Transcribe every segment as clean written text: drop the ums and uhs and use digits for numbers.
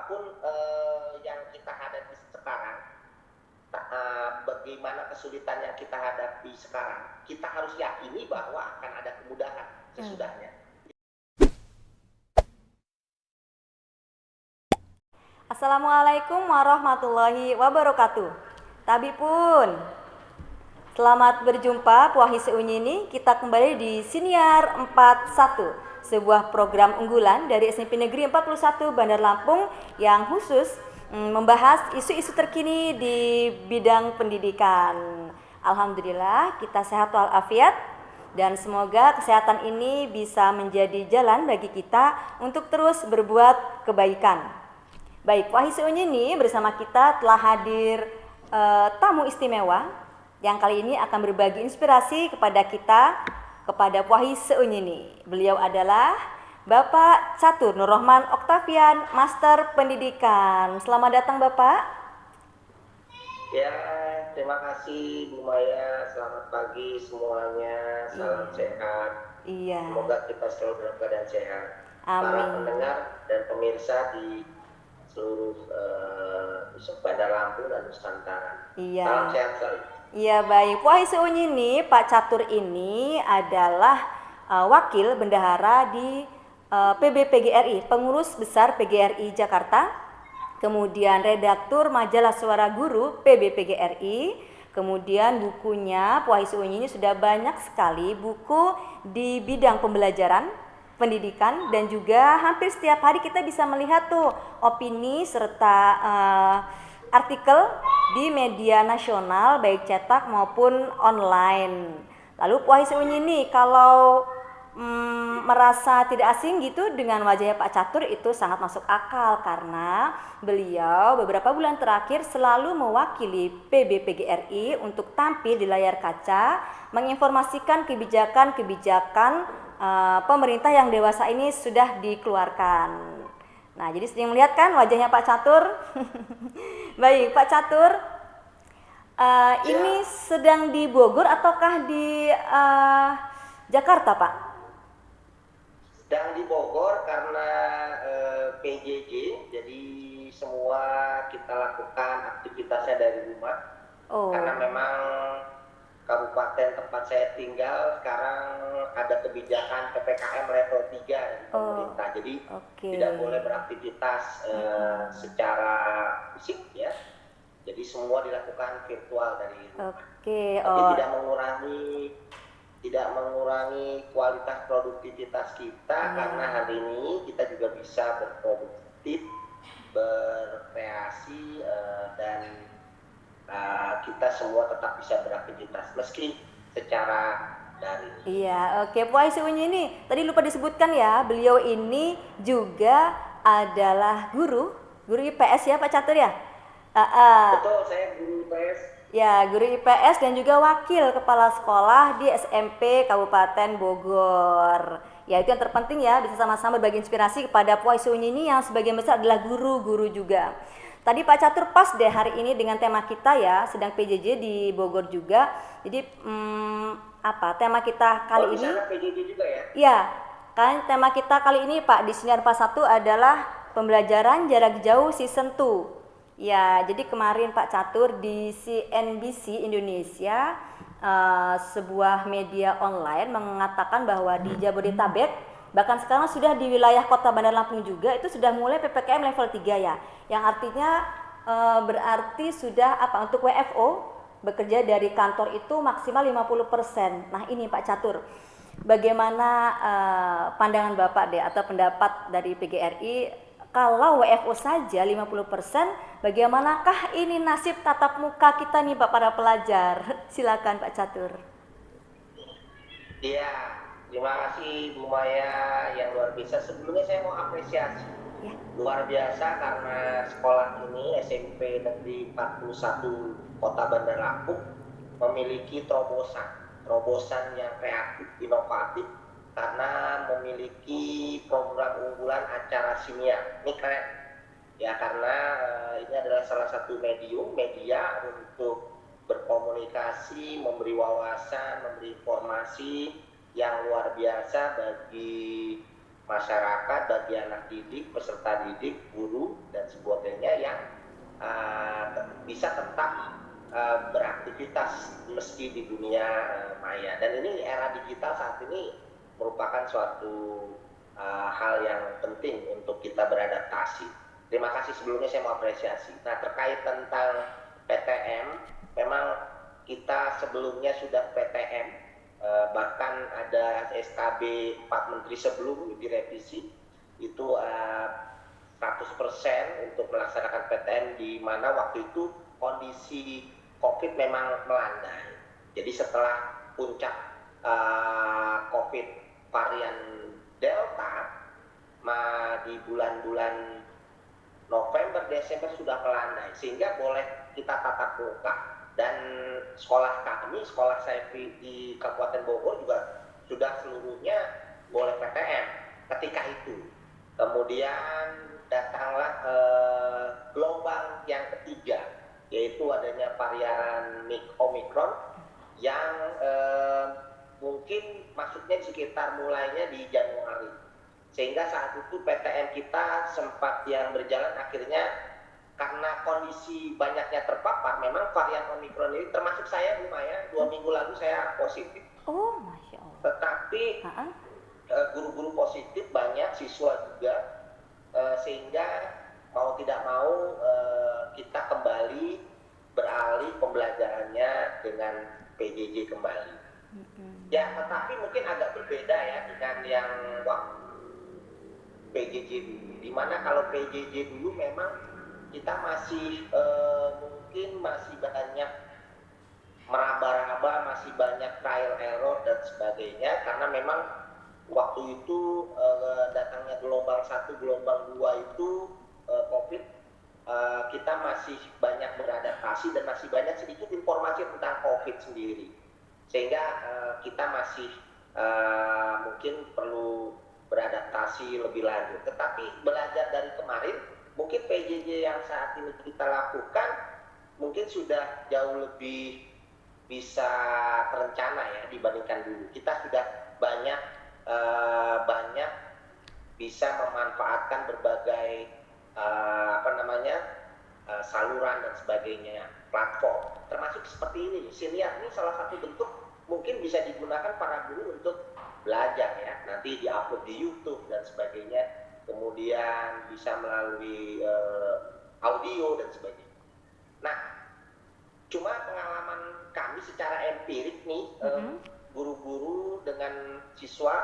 apapun yang kita hadapi sekarang, bagaimana kesulitan yang kita hadapi sekarang, kita harus yakini bahwa akan ada kemudahan sesudahnya. Assalamualaikum warahmatullahi wabarakatuh. Tabi pun, selamat berjumpa Puahi Seunyini. Kita kembali di Siniar 41, sebuah program unggulan dari SMP Negeri 41 Bandar Lampung yang khusus membahas isu-isu terkini di bidang pendidikan. Alhamdulillah kita sehat walafiat dan semoga kesehatan ini bisa menjadi jalan bagi kita untuk terus berbuat kebaikan. Baik, Puahi Seunyini bersama kita telah hadir tamu istimewa yang kali ini akan berbagi inspirasi kepada kita, kepada Puahi Seunyini. Beliau adalah Bapak Catur Nur Rahman Oktavian, Master Pendidikan. Selamat datang Bapak. Ya, terima kasih Bu Maya. Selamat pagi semuanya. Salam sehat. Iya. Semoga kita selalu dalam keadaan sehat. Amin. Para pendengar dan pemirsa di seluruh Bandar Lampung dan Nusantara. Iya. Salam sehat selalu. Iya baik, Puahi Seunyini, Pak Catur ini adalah wakil bendahara di PBPGRI, Pengurus Besar PGRI Jakarta, kemudian redaktur majalah Suara Guru PBPGRI, kemudian bukunya Puahi Seunyini sudah banyak sekali buku di bidang pembelajaran pendidikan, dan juga hampir setiap hari kita bisa melihat tuh opini serta artikel di media nasional baik cetak maupun online. Lalu Puahi Seunyini kalau merasa tidak asing gitu dengan wajahnya Pak Catur itu sangat masuk akal karena beliau beberapa bulan terakhir selalu mewakili PBPGRI untuk tampil di layar kaca menginformasikan kebijakan-kebijakan pemerintah yang dewasa ini sudah dikeluarkan. Nah, jadi sering melihat kan wajahnya Pak Catur. Baik, Pak Catur, ini sedang di Bogor ataukah di Jakarta, Pak? Sedang di Bogor karena PJJ, jadi semua kita lakukan aktivitasnya dari rumah. Oh. Karena memang kabupaten tempat saya tinggal sekarang ada kebijakan PPKM level 3 dari pemerintah. Jadi tidak boleh beraktivitas secara fisik ya. Jadi semua dilakukan virtual dari rumah. Tapi tidak mengurangi kualitas produktivitas kita karena hari ini kita juga bisa berproduktif, berkreasi dan kita semua tetap bisa beraktivitas meski secara daring. Iya, oke. Puahi Seunyini, tadi lupa disebutkan ya, beliau ini juga adalah guru IPS ya Pak Catur ya? Betul, saya guru IPS. Ya, guru IPS dan juga wakil kepala sekolah di SMP Kabupaten Bogor. Ya, itu yang terpenting ya, bisa sama-sama berbagi inspirasi kepada Puahi Seunyini yang sebagian besar adalah guru-guru juga. Tadi Pak Catur pas deh hari ini dengan tema kita ya, sedang PJJ di Bogor juga. Jadi tema kita kali ini? PJJ juga ya? Iya, kan tema kita kali ini Pak di Siniar 41 adalah pembelajaran jarak jauh season 2. Ya, jadi kemarin Pak Catur di CNBC Indonesia, sebuah media online mengatakan bahwa di Jabodetabek, bahkan sekarang sudah di wilayah kota Bandar Lampung juga itu sudah mulai PPKM level 3 ya, yang artinya berarti sudah untuk WFO bekerja dari kantor itu maksimal 50%. Nah ini Pak Catur, bagaimana pandangan Bapak deh atau pendapat dari PGRI kalau WFO saja 50%, bagaimanakah ini nasib tatap muka kita nih Pak para pelajar? Silakan Pak Catur. Iya, terima kasih Bu Maya yang luar biasa. Sebelumnya saya mau apresiasi luar biasa karena sekolah ini SMP Negeri 41 Kota Bandar Lampung memiliki terobosan yang kreatif, inovatif karena memiliki program unggulan acara siniar. Ini keren ya karena ini adalah salah satu media untuk berkomunikasi, memberi wawasan, memberi informasi yang luar biasa bagi masyarakat, bagi anak didik, peserta didik, guru, dan dan sebagainya yang bisa tetap beraktivitas meski di dunia maya. Dan ini era digital saat ini merupakan suatu hal yang penting untuk kita beradaptasi. Terima kasih sebelumnya, saya mau apresiasi. Nah, terkait tentang PTM, memang kita sebelumnya sudah PTM, bahkan ada SKB 4 Menteri sebelum direvisi, itu 100% untuk melaksanakan PTM, di mana waktu itu kondisi COVID memang melandai. Jadi setelah puncak COVID varian Delta, di bulan-bulan November, Desember sudah melandai, sehingga boleh kita tatap muka. Dan sekolah kami, sekolah saya di Kabupaten Bogor juga sudah seluruhnya boleh PTM ketika itu. Kemudian datanglah gelombang yang ketiga, yaitu adanya varian Omicron yang mungkin masuknya sekitar mulainya di Januari, sehingga saat itu PTM kita sempat yang berjalan, akhirnya karena kondisi banyaknya terpapar, memang varian Omicron ini, termasuk saya lumayan, 2 minggu lalu saya positif. Oh, Masya Allah. Tetapi guru-guru positif banyak, siswa juga, sehingga mau tidak mau kita kembali beralih pembelajarannya dengan PJJ kembali. Ya, tetapi mungkin agak berbeda ya dengan yang PJJ dulu, dimana kalau PJJ dulu memang kita masih mungkin masih banyak meraba-raba, masih banyak trial error dan sebagainya, karena memang waktu itu datangnya gelombang 1, gelombang 2 itu COVID, kita masih banyak beradaptasi dan masih banyak sedikit informasi tentang COVID sendiri, sehingga kita masih mungkin perlu beradaptasi lebih lanjut. Tetapi belajar dari kemarin, mungkin PJJ yang saat ini kita lakukan mungkin sudah jauh lebih bisa terencana ya dibandingkan dulu. Kita sudah banyak bisa memanfaatkan berbagai saluran dan sebagainya, platform, termasuk seperti ini. Siniar ini salah satu bentuk mungkin bisa digunakan para guru untuk belajar ya, nanti diupload di YouTube dan sebagainya, kemudian bisa melalui audio dan sebagainya. Nah, cuma pengalaman kami secara empirik nih, guru-guru dengan siswa,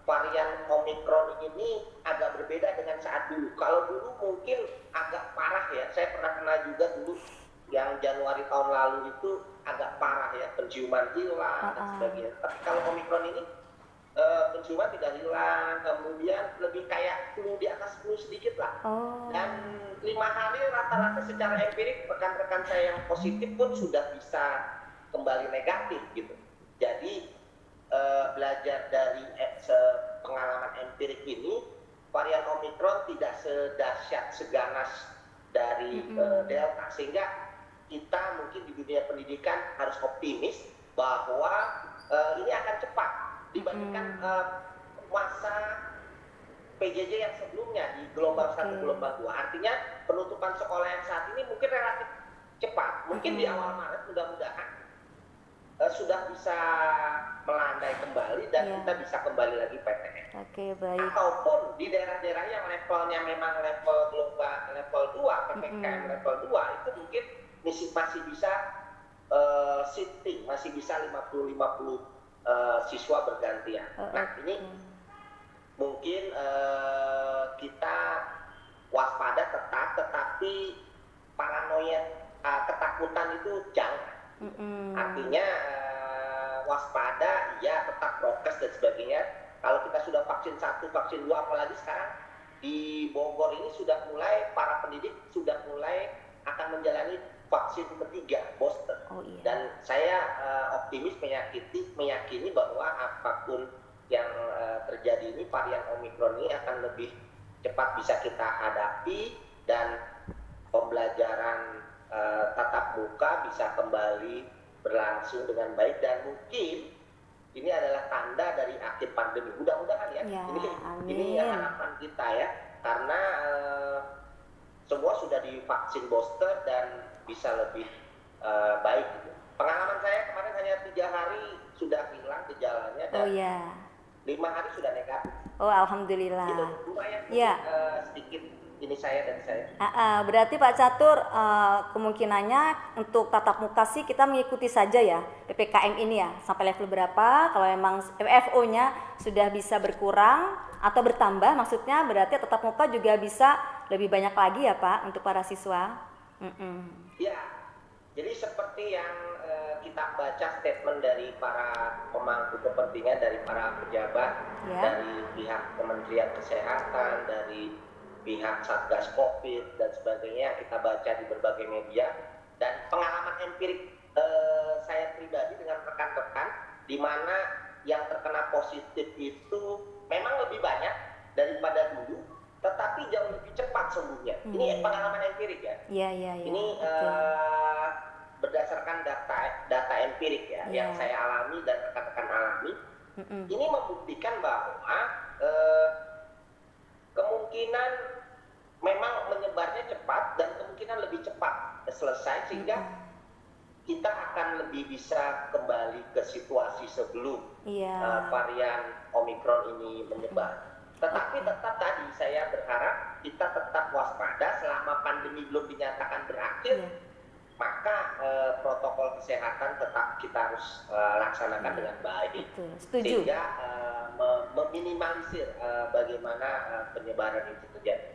varian Omicron ini agak berbeda dengan saat dulu. Kalau dulu mungkin agak parah ya, saya pernah kena juga dulu yang Januari tahun lalu itu agak parah ya, penciuman hilang dan sebagainya. Tapi kalau Omicron ini penciuman tidak hilang, kemudian lebih kayak flu di atas flu sedikit lah. Dan 5 hari rata-rata secara empirik rekan-rekan saya yang positif pun sudah bisa kembali negatif gitu. Jadi belajar dari pengalaman empirik ini, varian Omicron tidak sedahsyat, seganas dari Delta, sehingga kita mungkin di dunia pendidikan harus optimis bahwa ini akan cepat dibandingkan masa PJJ yang sebelumnya di gelombang 1, gelombang 2. Artinya penutupan sekolah yang saat ini mungkin relatif cepat. Mungkin di awal Maret mudah-mudahan sudah bisa melandai kembali dan kita bisa kembali lagi PTM. Baik. Ataupun di daerah-daerah yang levelnya memang level global, level 2, PPKM level 2, itu mungkin masih bisa shifting, masih bisa 50-50 siswa bergantian. Nah, ini mungkin kita waspada tetap, tetapi paranoia, ketakutan itu jangan. Artinya waspada, ya tetap prokes dan sebagainya. Kalau kita sudah vaksin 1, vaksin 2, apalagi sekarang di Bogor ini sudah mulai, para pendidik sudah mulai akan menjalani vaksin ketiga, booster. Dan saya optimis meyakini bahwa apapun yang terjadi ini, varian Omicron ini akan lebih cepat bisa kita hadapi, dan pembelajaran tatap muka bisa kembali berlangsung dengan baik, dan mungkin ini adalah tanda dari akhir pandemi. Mudah-mudahan ya. Ini harapan kita ya, karena semua sudah divaksin booster dan bisa lebih baik gitu. Pengalaman saya kemarin hanya 3 hari sudah hilang gejalanya dan 5 hari sudah negatif. Oh, alhamdulillah. Itu lumayan ya. Sedikit ini saya dari saya. Berarti Pak Catur, kemungkinannya untuk tatap muka sih kita mengikuti saja ya PPKM ini ya, sampai level berapa. Kalau memang WFO-nya sudah bisa berkurang atau bertambah, maksudnya berarti tatap muka juga bisa lebih banyak lagi ya Pak untuk para siswa. Ya, jadi seperti yang kita baca statement dari para pemangku kepentingan, dari para pejabat, dari pihak Kementerian Kesehatan, dari pihak Satgas Covid dan sebagainya, kita baca di berbagai media, dan pengalaman empirik saya pribadi dengan rekan-rekan, di mana yang terkena positif itu memang lebih banyak daripada dulu, tetapi jauh lebih cepat sembuhnya. Ini pengalaman empirik ya. Ini berdasarkan data empirik ya, yang saya alami dan rekan-rekan alami. Ini membuktikan bahwa kemungkinan memang menyebarnya cepat dan kemungkinan lebih cepat selesai, sehingga kita akan lebih bisa kembali ke situasi sebelum varian Omikron ini menyebar. Tetapi tetap tadi saya berharap kita tetap waspada selama pandemi belum dinyatakan berakhir. Maka protokol kesehatan tetap kita harus laksanakan dengan baik. Setuju. Sehingga meminimalisir bagaimana penyebaran itu terjadi.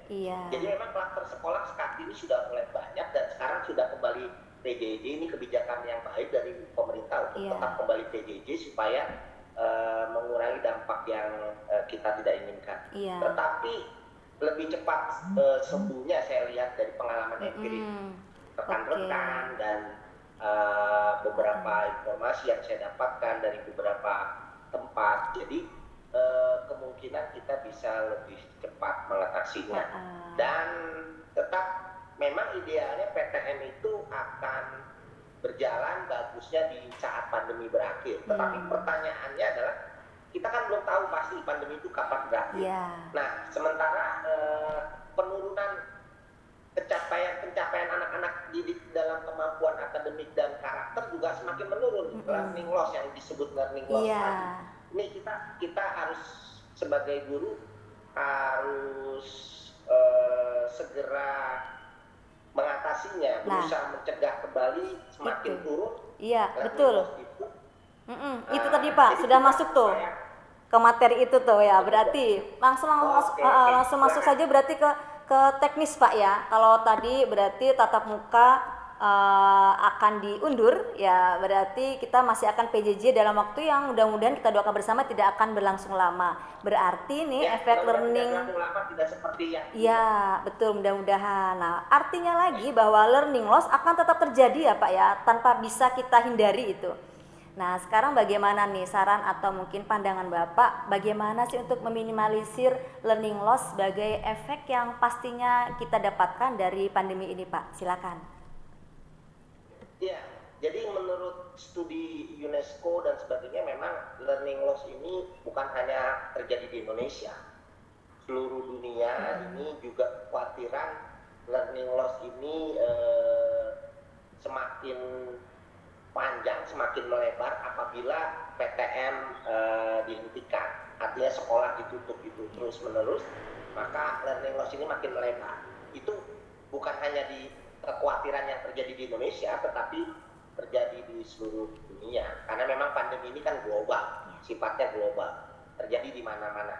Jadi memang klaster sekolah saat ini sudah mulai banyak dan sekarang sudah kembali PJJ. Ini kebijakan yang baik dari pemerintah untuk tetap kembali PJJ supaya mengurangi dampak yang kita tidak inginkan. Tetapi lebih cepat sembuhnya saya lihat dari pengalaman empirik rekan-rekan dan beberapa informasi yang saya dapatkan dari beberapa tempat. Jadi kemungkinan kita bisa lebih cepat mengatasinya. Dan tetap memang idealnya PTM itu akan berjalan bagusnya di saat pandemi berakhir. Tetapi pertanyaannya adalah kita kan belum tahu pasti pandemi itu kapan berakhir. Nah, sementara penurunan pencapaian anak-anak didik dalam kemampuan akademik dan karakter juga semakin menurun. Learning loss yang disebut learning loss tadi. Ini kita harus sebagai guru harus segera mengatasinya, berusaha mencegah kembali semakin turun. Betul. Itu tadi Pak sudah masuk tuh ke materi itu tuh ya. Berarti langsung masuk saja berarti ke teknis Pak ya. Kalau tadi berarti tatap muka akan diundur ya, berarti kita masih akan PJJ dalam waktu yang mudah-mudahan kita doakan bersama tidak akan berlangsung lama. Berarti nih efek learning tidak seperti betul, mudah-mudahan. Nah, artinya lagi bahwa learning loss akan tetap terjadi ya Pak ya, tanpa bisa kita hindari itu. Nah, sekarang bagaimana nih saran atau mungkin pandangan Bapak, bagaimana sih untuk meminimalisir learning loss sebagai efek yang pastinya kita dapatkan dari pandemi ini Pak? Silakan. Ya, jadi menurut studi UNESCO dan sebagainya memang learning loss ini bukan hanya terjadi di Indonesia. Seluruh dunia ini juga kekhawatiran learning loss ini semakin panjang, semakin melebar apabila PTM dihentikan, artinya sekolah ditutup itu terus menerus, maka learning loss ini makin melebar. Itu bukan hanya di kekhawatiran yang terjadi di Indonesia, tetapi terjadi di seluruh dunia, karena memang pandemi ini kan global, sifatnya global, terjadi di mana-mana.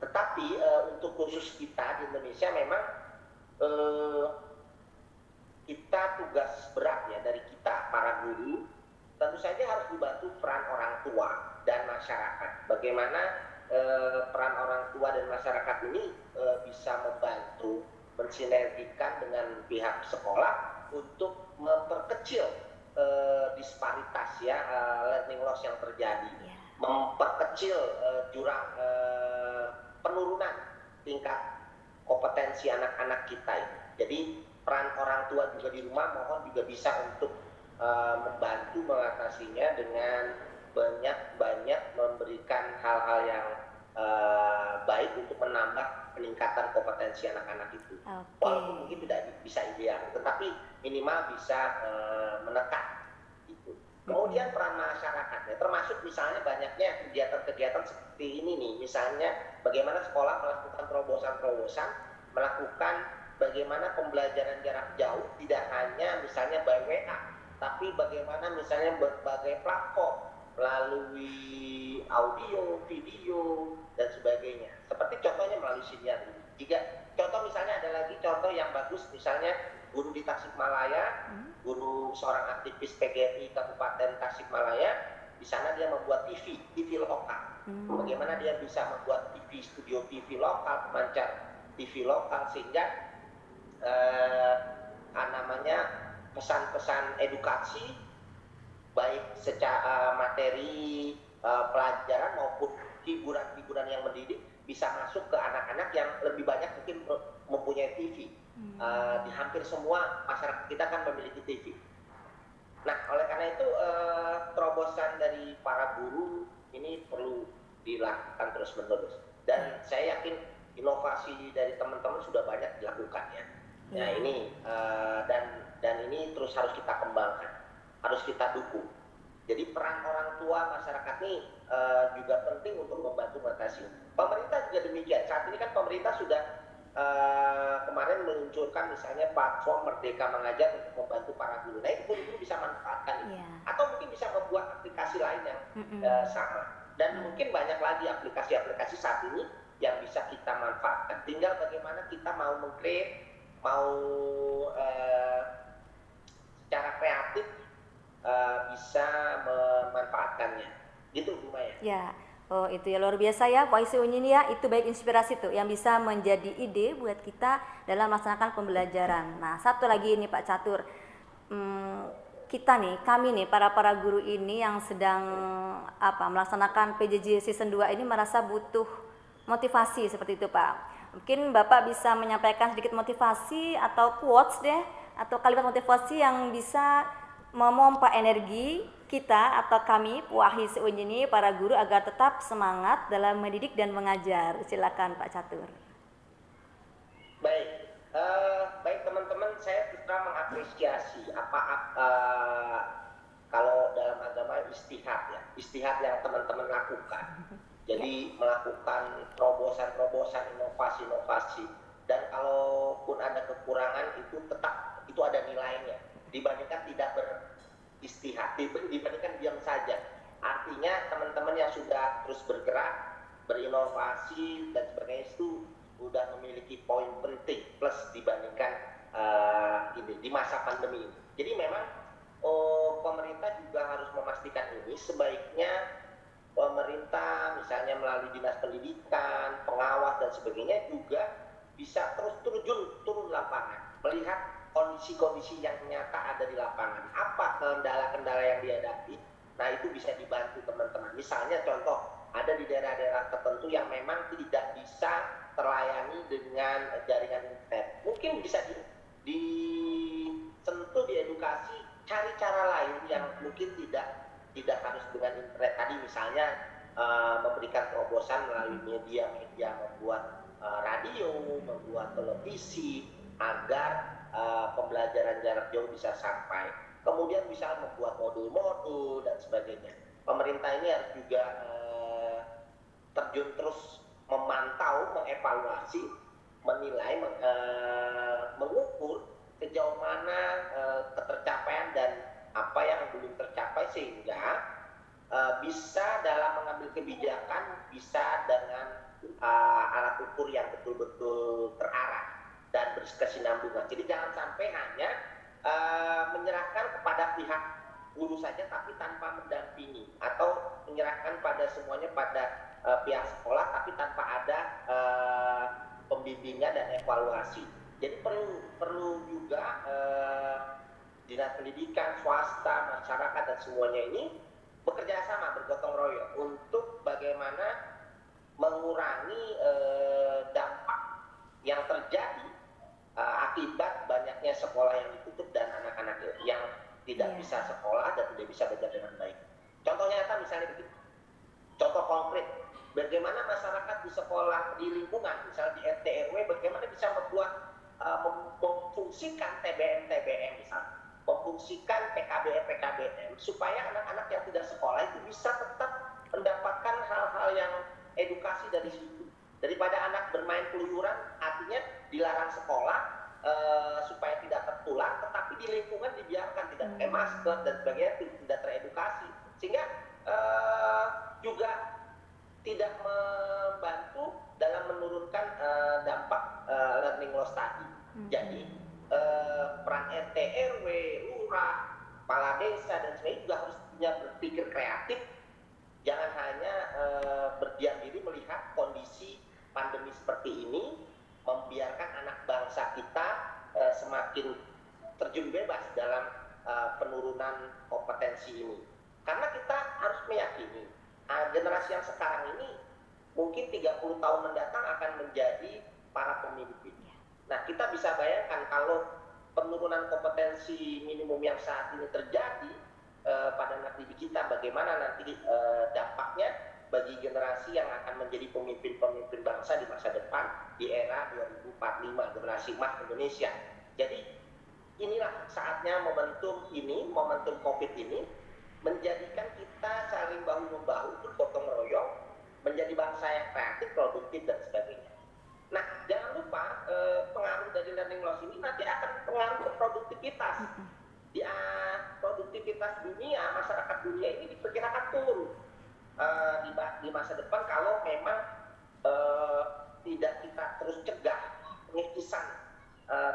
Tetapi untuk khusus kita di Indonesia memang kita tugas berat ya dari kita para guru, tentu saja harus dibantu peran orang tua dan masyarakat. Bagaimana peran orang tua dan masyarakat ini bisa membantu mensinergikan dengan pihak sekolah untuk memperkecil disparitas ya learning loss yang terjadi, memperkecil jurang penurunan tingkat kompetensi anak-anak kita ini. Jadi peran orang tua juga di rumah mohon juga bisa untuk membantu mengatasinya dengan banyak-banyak memberikan hal-hal yang baik untuk menambah peningkatan kompetensi anak-anak itu. Oke. Walaupun mungkin tidak bisa ideal, tetapi minimal bisa menekan itu. Kemudian peran masyarakat, ya, termasuk misalnya banyaknya kegiatan-kegiatan seperti ini nih, misalnya bagaimana sekolah melakukan terobosan-terobosan, melakukan bagaimana pembelajaran jarak jauh tidak hanya misalnya by WA, tapi bagaimana misalnya berbagai platform melalui audio, video, dan sebagainya. Seperti contohnya melalui siniar ini. Jika contoh misalnya ada lagi contoh yang bagus, misalnya guru di Tasikmalaya, guru seorang aktivis PGRI Kabupaten Tasikmalaya, di sana dia membuat TV lokal. Bagaimana dia bisa membuat studio TV lokal, pemancar TV lokal, sehingga pesan-pesan edukasi baik secara materi pelajaran maupun hiburan-hiburan yang mendidik bisa masuk ke anak-anak yang lebih banyak mungkin mempunyai TV. Di hampir semua masyarakat kita kan memiliki TV. Nah, oleh karena itu terobosan dari para guru ini perlu dilakukan terus-menerus. Dan saya yakin inovasi dari teman-teman sudah banyak dilakukan ya. Nah ini dan ini terus harus kita kembangkan, harus kita dukung. Jadi peran orang tua masyarakat ini juga penting untuk membantu mengatasi. Pemerintah juga demikian. Saat ini kan pemerintah sudah kemarin meluncurkan misalnya platform Merdeka Mengajar untuk membantu para guru. Nah itu guru-guru bisa manfaatkan itu. Atau mungkin bisa membuat aplikasi lain yang sama. Dan mungkin banyak lagi aplikasi-aplikasi saat ini yang bisa kita manfaatkan. Tinggal bagaimana kita mau mengcreate, mau secara kreatif bisa memanfaatkannya. Gitu Bu Maya. Ya. Oh itu ya luar biasa ya Pak Isi Unyin ya, itu baik inspirasi tuh yang bisa menjadi ide buat kita dalam melaksanakan pembelajaran. Nah satu lagi ini Pak Catur, kita nih, kami nih para guru ini yang sedang melaksanakan PJJ season 2 ini merasa butuh motivasi seperti itu Pak. Mungkin Bapak bisa menyampaikan sedikit motivasi atau quotes deh, atau kalimat motivasi yang bisa memompa energi kita atau kami Puahi Seunjini para guru agar tetap semangat dalam mendidik dan mengajar. Silakan Pak Catur. Baik, baik teman-teman, saya terus mengapresiasi kalau dalam agama istihad yang teman-teman lakukan. Jadi melakukan terobosan-terobosan, inovasi-inovasi, dan kalaupun ada kekurangan itu tetap itu ada nilainya dibandingkan tidak beristihad, dibandingkan diam saja. Artinya teman-teman yang sudah terus bergerak, berinovasi dan sebagainya itu sudah memiliki poin penting plus dibandingkan di masa pandemi ini. Jadi memang pemerintah juga harus memastikan ini. Sebaiknya pemerintah misalnya melalui dinas pendidikan, pengawas dan sebagainya juga bisa terus turun lapangan, melihat kondisi-kondisi yang nyata ada di lapangan, apa kendala-kendala yang dihadapi. Nah itu bisa dibantu teman-teman. Misalnya contoh, ada di daerah-daerah tertentu yang memang tidak bisa terlayani dengan jaringan internet. Mungkin bisa disentuh, diedukasi, cari cara lain yang mungkin tidak harus dengan internet. Tadi misalnya memberikan terobosan melalui media-media, membuat radio, membuat televisi, agar pembelajaran jarak jauh bisa sampai. Kemudian bisa membuat modul-modul dan sebagainya. Pemerintah ini harus juga terjun terus memantau, mengevaluasi, menilai, mengukur sejauh mana ketercapaian dan apa yang belum tercapai, sehingga bisa dalam mengambil kebijakan bisa dengan alat ukur yang betul-betul terarah dan berkesinambungan. Jadi jangan sampai hanya menyerahkan kepada pihak guru saja tapi tanpa mendampingi, atau menyerahkan pada semuanya pada pihak sekolah tapi tanpa ada pembimbingan dan evaluasi. Jadi perlu juga dinas pendidikan, swasta, masyarakat dan semuanya ini bekerja sama, bergotong royong untuk bagaimana mengurangi dampak yang terjadi akibat banyaknya sekolah yang ditutup dan anak-anak yang tidak bisa sekolah dan tidak bisa belajar dengan baik. Contohnya nyata misalnya begitu. Contoh konkret, bagaimana masyarakat di sekolah, di lingkungan, misalnya di RT RW, bagaimana bisa membuat memfungsikan TBM misalnya, memfungsikan PKBM supaya anak-anak yang tidak sekolah itu bisa tetap mendapatkan hal-hal yang edukasi dari situ. Daripada anak bermain keluyuran, artinya dilarang sekolah supaya tidak tertular, tetapi di lingkungan dibiarkan tidak pakai masker dan sebagainya, tidak teredukasi, sehingga juga tidak membantu dalam menurunkan dampak learning loss tadi. Jadi peran RT RW, lurah, kepala desa dan sebagainya juga harus punya berpikir kreatif. Jangan hanya berdiam diri melihat kondisi pandemi seperti ini, membiarkan anak bangsa kita semakin terjun bebas dalam penurunan kompetensi ini. Karena kita harus meyakini generasi yang sekarang ini mungkin 30 tahun mendatang akan menjadi para pemimpin. Nah, kita bisa bayangkan kalau penurunan kompetensi minimum yang saat ini terjadi pada anak didik kita, bagaimana nanti dampaknya bagi generasi yang akan menjadi pemimpin-pemimpin bangsa di masa depan di era 2045, generasi emas Indonesia. Jadi inilah saatnya momentum COVID ini menjadikan kita saling bahu-membahu, bergotong royong, menjadi bangsa yang kreatif, produktif dan sebagainya. Nah, jangan lupa pengaruh dari learning loss ini nanti akan pengaruh ke produktivitas. Produktivitas dunia, masyarakat dunia ini diperkirakan turun di masa depan kalau memang tidak kita terus cegah pengikisan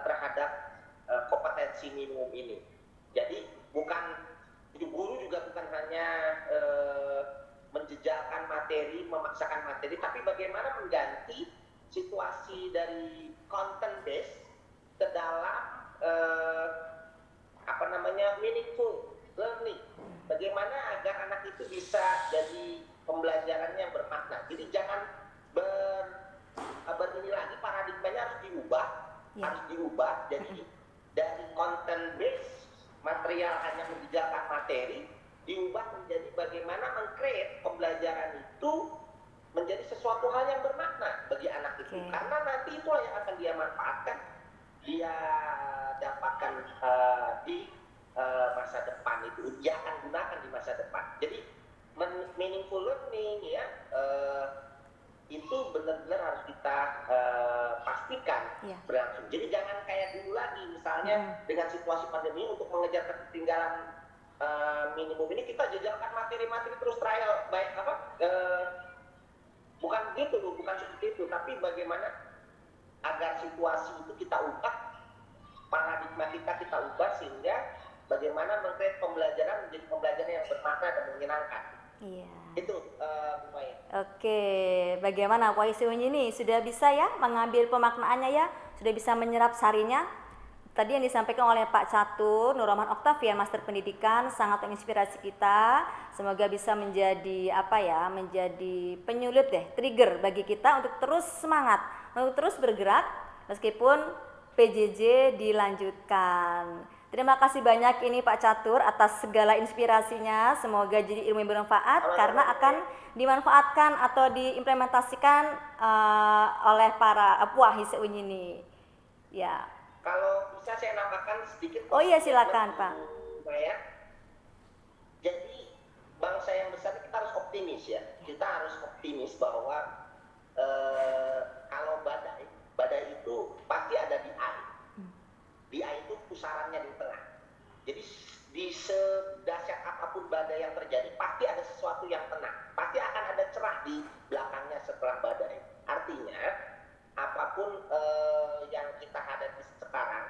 terhadap kompetensi minimum ini. Jadi guru juga bukan hanya menjejalkan materi, memaksakan materi, tapi bagaimana mengganti situasi dari content based ke dalam meaningful learning. Bagaimana agar anak itu bisa jadi pembelajaran yang bermakna. Jadi jangan ini lagi, paradigmanya harus diubah. Jadi dari content based material hanya menjejalkan materi, diubah menjadi bagaimana meng-create pembelajaran itu menjadi sesuatu hal yang bermakna bagi anak itu. Karena nanti itulah yang akan dia manfaatkan, dia dapatkan di masa depan itu, dia akan gunakan di masa depan. Jadi meaningful learning ya itu benar-benar harus kita pastikan berlangsung. Jadi jangan kayak dulu lagi, misalnya dengan situasi pandemi untuk mengejar ketertinggalan minimum ini kita jejalkan materi-materi terus trial bukan seperti itu, tapi bagaimana agar situasi itu kita ubah, paradigma kita ubah, sehingga bagaimana meng-create pembelajaran menjadi pembelajaran yang bermakna dan menyenangkan. Iya. Itu Bu Maya. Oke, bagaimana Pak Isunya ini sudah bisa ya mengambil pemaknaannya ya, sudah bisa menyerap sarinya. Tadi yang disampaikan oleh Pak Catur Nur Rahman Octavian, Master Pendidikan, sangat menginspirasi kita. Semoga bisa menjadi menjadi penyulit trigger bagi kita untuk terus semangat, untuk terus bergerak meskipun PJJ dilanjutkan. Terima kasih banyak ini Pak Catur atas segala inspirasinya. Semoga jadi ilmu yang bermanfaat karena akan dimanfaatkan atau diimplementasikan oleh para puahi seunyini. Ya. Kalau bisa saya nambahkan sedikit. Oh iya, silakan Pak. Maya. Jadi bangsa yang besar kita harus optimis ya. Kita harus optimis bahwa kalau badai itu pasti ada di air. Di air itu pusarannya di tengah. Jadi di sedahsyat apapun badai yang terjadi, pasti ada sesuatu yang tenang. Pasti akan ada cerah di belakangnya setelah badai. Artinya apapun yang kita hadapi sekarang,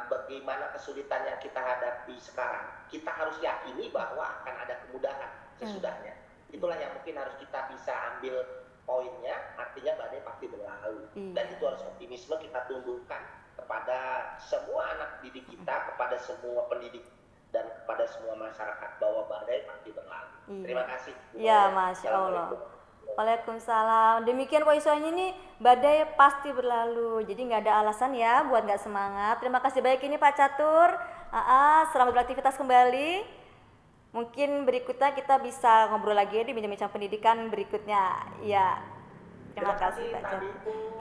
bagaimana kesulitan yang kita hadapi sekarang, kita harus yakini bahwa akan ada kemudahan sesudahnya. Itulah yang mungkin harus kita bisa ambil poinnya, artinya badai pasti berlalu. Dan itu harus optimisme kita tumbuhkan kepada semua anak didik kita, kepada semua pendidik dan kepada semua masyarakat bahwa badai pasti berlalu. Terima kasih. Ya, Masya Allah. Waalaikumsalam. Demikian Pak Isuanya ini, badai pasti berlalu. Jadi nggak ada alasan ya buat nggak semangat. Terima kasih banyak ini Pak Catur. Selamat beraktivitas kembali. Mungkin berikutnya kita bisa ngobrol lagi ya di bincang-bincang pendidikan berikutnya. Iya. Terima kasih Pak Catur.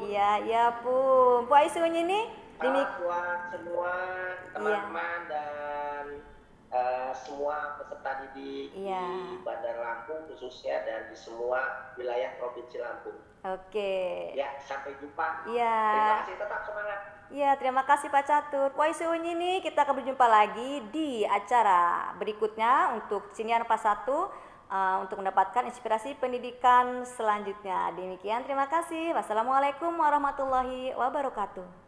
Iya, iya Pun. Bu Aisyah ini buat semua teman-teman dan semua peserta didik di Bandar Lampung khususnya dan di semua wilayah Provinsi Lampung. Oke. Ya, sampai jumpa. Iya. Terima kasih, tetap semangat. Iya, terima kasih Pak Catur. Puisi ini kita akan berjumpa lagi di acara berikutnya untuk siniar pas 1 untuk mendapatkan inspirasi pendidikan selanjutnya. Demikian, terima kasih. Wassalamualaikum warahmatullahi wabarakatuh.